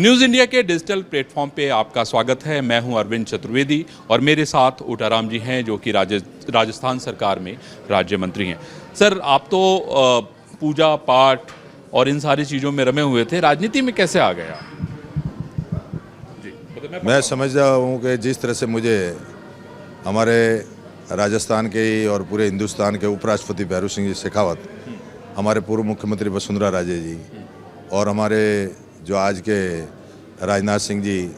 News India के digital platform पे आपका स्वागत है। मैं हूं अरविंद चतुर्वेदी और मेरे साथ उटाराम जी हैं जो कि राजस्थान सरकार में राज्य मंत्री हैं। सर, आप तो पूजा पाठ और इन सारी चीज़ों में रमे हुए थे, राजनीति में कैसे आ गया? जी, मैं समझता हूँ कि जिस तरह से मुझे हमारे राजस्थान के ही और पूरे हिंदुस्तान के उपराष्ट्रपति भैरू सिंह जी शेखावत, हमारे पूर्व मुख्यमंत्री वसुंधरा राजे जी और हमारे जो आज के राजनाथ सिंह जी,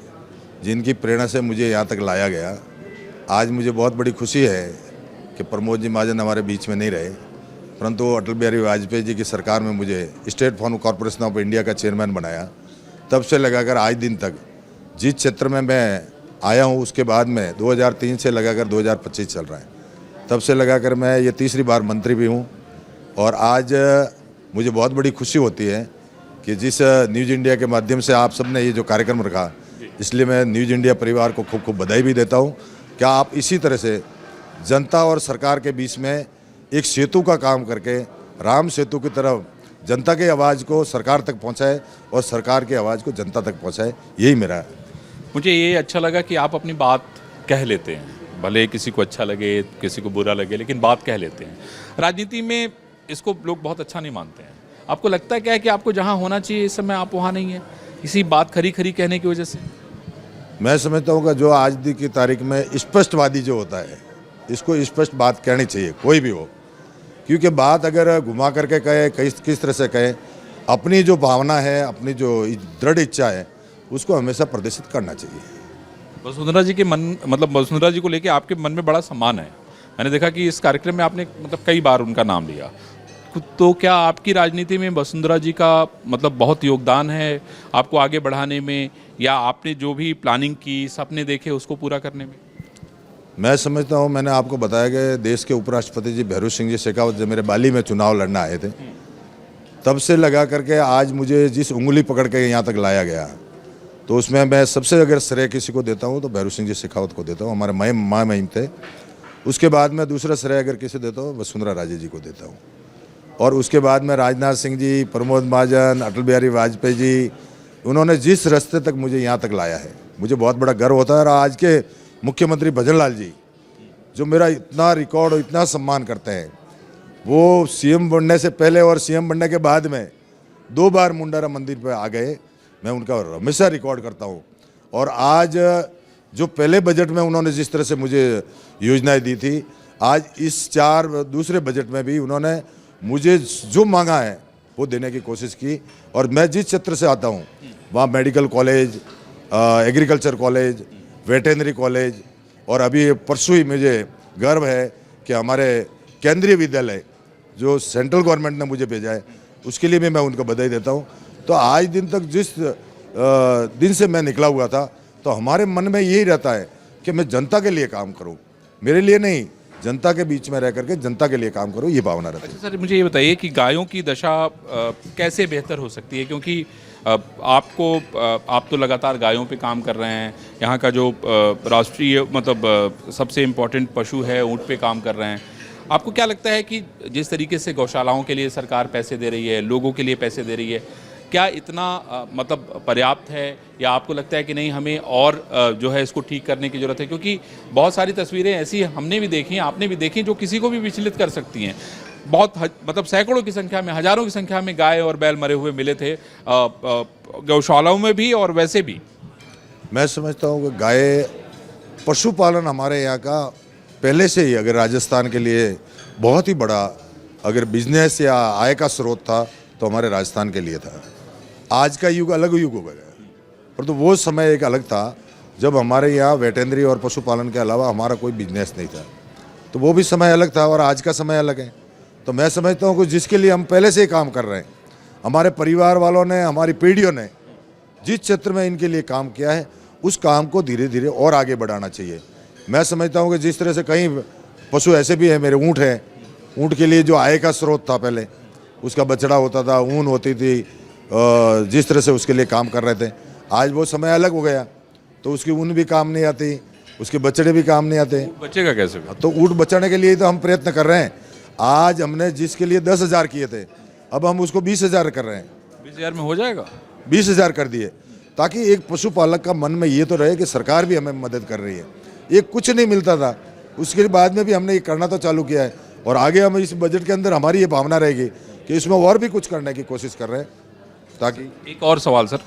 जिनकी प्रेरणा से मुझे यहाँ तक लाया गया, आज मुझे बहुत बड़ी खुशी है कि प्रमोद जी महाजन हमारे बीच में नहीं रहे, परंतु अटल बिहारी वाजपेयी जी की सरकार में मुझे state farm corporation of India का चेयरमैन बनाया। तब से लगाकर आज दिन तक जिस क्षेत्र में मैं आया हूँ, उसके बाद में 2003 से लगाकर 2025 चल रहा है, तब से लगाकर मैं ये तीसरी बार मंत्री भी हूँ। और आज मुझे बहुत बड़ी खुशी होती है कि जिस न्यूज़ इंडिया के माध्यम से आप सबने ये जो कार्यक्रम रखा, इसलिए मैं न्यूज़ इंडिया परिवार को खूब खूब बधाई भी देता हूँ। क्या आप इसी तरह से जनता और सरकार के बीच में एक सेतु का काम करके राम सेतु की तरफ जनता की आवाज़ को सरकार तक पहुँचाए और सरकार की आवाज़ को जनता तक पहुँचाए, यही मेरा है। मुझे ये अच्छा लगा कि आप अपनी बात कह लेते हैं, भले किसी को अच्छा लगे किसी को बुरा लगे, लेकिन बात कह लेते हैं। राजनीति में इसको लोग बहुत अच्छा नहीं मानते हैं। आपको लगता है क्या है कि आपको जहां होना चाहिए इस समय आप वहां नहीं है, इसी बात खरी खरी कहने की वजह से? मैं समझता हूँ कि जो आज की तारीख में स्पष्टवादी जो होता है, इसको स्पष्ट बात कहनी चाहिए, कोई भी हो। क्योंकि बात अगर घुमा करके कहे, किस तरह से कहे, अपनी जो भावना है, अपनी जो दृढ़ इच्छा है, उसको हमेशा प्रदर्शित करना चाहिए। वसुंधरा जी के मन, मतलब वसुंधरा जी को लेके आपके मन में बड़ा सम्मान है। मैंने देखा कि इस कार्यक्रम में आपने कई बार उनका नाम लिया, तो क्या आपकी राजनीति में वसुंधरा जी का बहुत योगदान है आपको आगे बढ़ाने में, या आपने जो भी प्लानिंग की, सपने देखे, उसको पूरा करने में? मैं समझता हूँ, मैंने आपको बताया कि देश के उपराष्ट्रपति जी भैरू सिंह जी शेखावत जब मेरे बाली में चुनाव लड़ना आए थे, तब से लगा करके आज मुझे जिस उंगली पकड़ के यहाँ तक लाया गया, तो उसमें मैं सबसे अगर श्रेय किसी को देता हूँ तो भैरू सिंह जी शेखावत को देता हूँ। हमारे माँ महिम थे। उसके बाद में दूसरा श्रेय अगर किसी देता हूँ, वसुंधरा राजे जी को देता हूँ। और उसके बाद में राजनाथ सिंह जी, प्रमोद महाजन, अटल बिहारी वाजपेयी जी, उन्होंने जिस रास्ते तक मुझे यहाँ तक लाया है, मुझे बहुत बड़ा गर्व होता है। और आज के मुख्यमंत्री भजन लाल जी, जो मेरा इतना रिकॉर्ड और इतना सम्मान करते हैं, वो सीएम बनने से पहले और सीएम बनने के बाद में 2 बार मुंडारा मंदिर पर आ गए। मैं उनका हमेशा रिकॉर्ड करता हूँ। और आज जो पहले बजट में उन्होंने जिस तरह से मुझे योजनाएं दी थी, आज इस दूसरे बजट में भी उन्होंने मुझे जो मांगा है वो देने की कोशिश की। और मैं जिस क्षेत्र से आता हूँ, वहाँ medical college, agriculture college, veterinary college, और अभी परसों ही मुझे गर्व है कि हमारे केंद्रीय विद्यालय जो सेंट्रल गवर्नमेंट ने मुझे भेजा है, उसके लिए भी मैं उनको बधाई देता हूँ। तो आज दिन तक जिस दिन से मैं निकला हुआ था, तो हमारे मन में यही रहता है कि मैं जनता के लिए काम करूँ, मेरे लिए नहीं, जनता के बीच में रह करके जनता के लिए काम करूँ, ये भावना रहती है। अच्छा सर, मुझे ये बताइए कि गायों की दशा कैसे बेहतर हो सकती है, क्योंकि आप तो लगातार गायों पे काम कर रहे हैं। यहाँ का जो राष्ट्रीय सबसे इम्पोर्टेंट पशु है, ऊँट पे काम कर रहे हैं। आपको क्या लगता है कि जिस तरीके से गौशालाओं के लिए सरकार पैसे दे रही है, लोगों के लिए पैसे दे रही है, क्या इतना पर्याप्त है, या आपको लगता है कि नहीं, हमें और जो है इसको ठीक करने की ज़रूरत है? क्योंकि बहुत सारी तस्वीरें ऐसी हमने भी देखी हैं, आपने भी देखी, जो किसी को भी विचलित कर सकती हैं। बहुत सैकड़ों की संख्या में, हज़ारों की संख्या में गाय और बैल मरे हुए मिले थे, गौशालाओं में भी और वैसे भी। मैं समझता हूँ कि गाय पशुपालन हमारे यहाँ का पहले से ही, अगर राजस्थान के लिए बहुत ही बड़ा अगर बिजनेस या आय का स्रोत था, तो हमारे राजस्थान के लिए था। आज का युग अलग युग हो गया, परंतु वो समय एक अलग था जब हमारे यहाँ वेटेनरी और पशुपालन के अलावा हमारा कोई बिजनेस नहीं था। तो वो भी समय अलग था और आज का समय अलग है। तो मैं समझता हूँ कि जिसके लिए हम पहले से ही काम कर रहे हैं, हमारे परिवार वालों ने, हमारी पीढ़ियों ने जिस क्षेत्र में इनके लिए काम किया है, उस काम को धीरे धीरे और आगे बढ़ाना चाहिए। मैं समझता हूँ कि जिस तरह से कई पशु ऐसे भी हैं, मेरे ऊँट हैं, ऊँट के लिए जो आय का स्रोत था, पहले उसका बछड़ा होता था, ऊन होती थी, जिस तरह से उसके लिए काम कर रहे थे, आज वो समय अलग हो गया, तो उसकी ऊन भी काम नहीं आती, उसके बछड़े भी काम नहीं आते। बचेगा कैसे? तो ऊँट बचाने के लिए तो हम प्रयत्न कर रहे हैं। आज हमने जिसके लिए 10,000 किए थे, अब हम उसको 20,000 कर रहे हैं। 20,000 में हो जाएगा? 20,000 कर दिए। ताकि एक पशुपालक का मन में ये तो रहे कि सरकार भी हमें मदद कर रही है। ये कुछ नहीं मिलता था, उसके बाद में भी हमने ये करना तो चालू किया है और आगे हम इस बजट के अंदर हमारी ये भावना रहेगी कि इसमें और भी कुछ करने की कोशिश कर रहे हैं ताकि। एक और सवाल सर,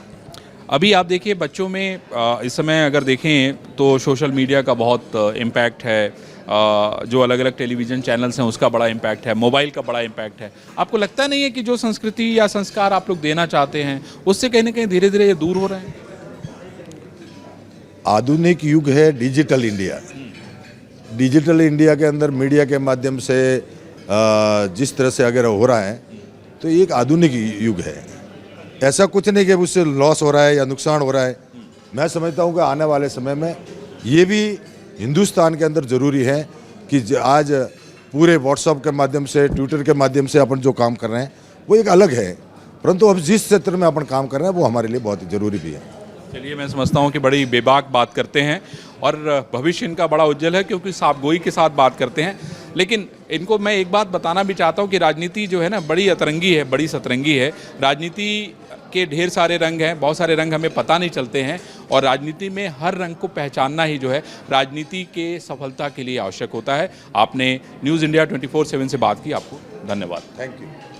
अभी आप देखिए बच्चों में इस समय अगर देखें तो सोशल मीडिया का बहुत इम्पैक्ट है, जो अलग अलग टेलीविज़न चैनल्स हैं उसका बड़ा इम्पैक्ट है, मोबाइल का बड़ा इम्पैक्ट है। आपको लगता नहीं है कि जो संस्कृति या संस्कार आप लोग देना चाहते हैं उससे कहीं ना कहीं धीरे धीरे ये दूर हो रहे हैं? आधुनिक युग है डिजिटल इंडिया। डिजिटल इंडिया के अंदर मीडिया के माध्यम से जिस तरह से अगर हो रहा है तो ये एक आधुनिक युग है। ऐसा कुछ नहीं कि उससे लॉस हो रहा है या नुकसान हो रहा है। मैं समझता हूँ कि आने वाले समय में ये भी हिंदुस्तान के अंदर ज़रूरी है कि आज पूरे व्हाट्सएप के माध्यम से, ट्विटर के माध्यम से अपन जो काम कर रहे हैं वो एक अलग है, परंतु अब जिस क्षेत्र में अपन काम कर रहे हैं वो हमारे लिए बहुत ज़रूरी भी है। चलिए, मैं समझता हूँ कि बड़ी बेबाक बात करते हैं और भविष्य इनका बड़ा उज्जवल है क्योंकि साफगोई के साथ बात करते हैं। लेकिन इनको मैं एक बात बताना भी चाहता हूँ कि राजनीति जो है ना बड़ी अतरंगी है, बड़ी सतरंगी है। राजनीति के ढेर सारे रंग हैं, बहुत सारे रंग हमें पता नहीं चलते हैं और राजनीति में हर रंग को पहचानना ही जो है राजनीति के सफलता के लिए आवश्यक होता है। आपने न्यूज़ इंडिया 24/7 से बात की, आपको धन्यवाद। Thank you.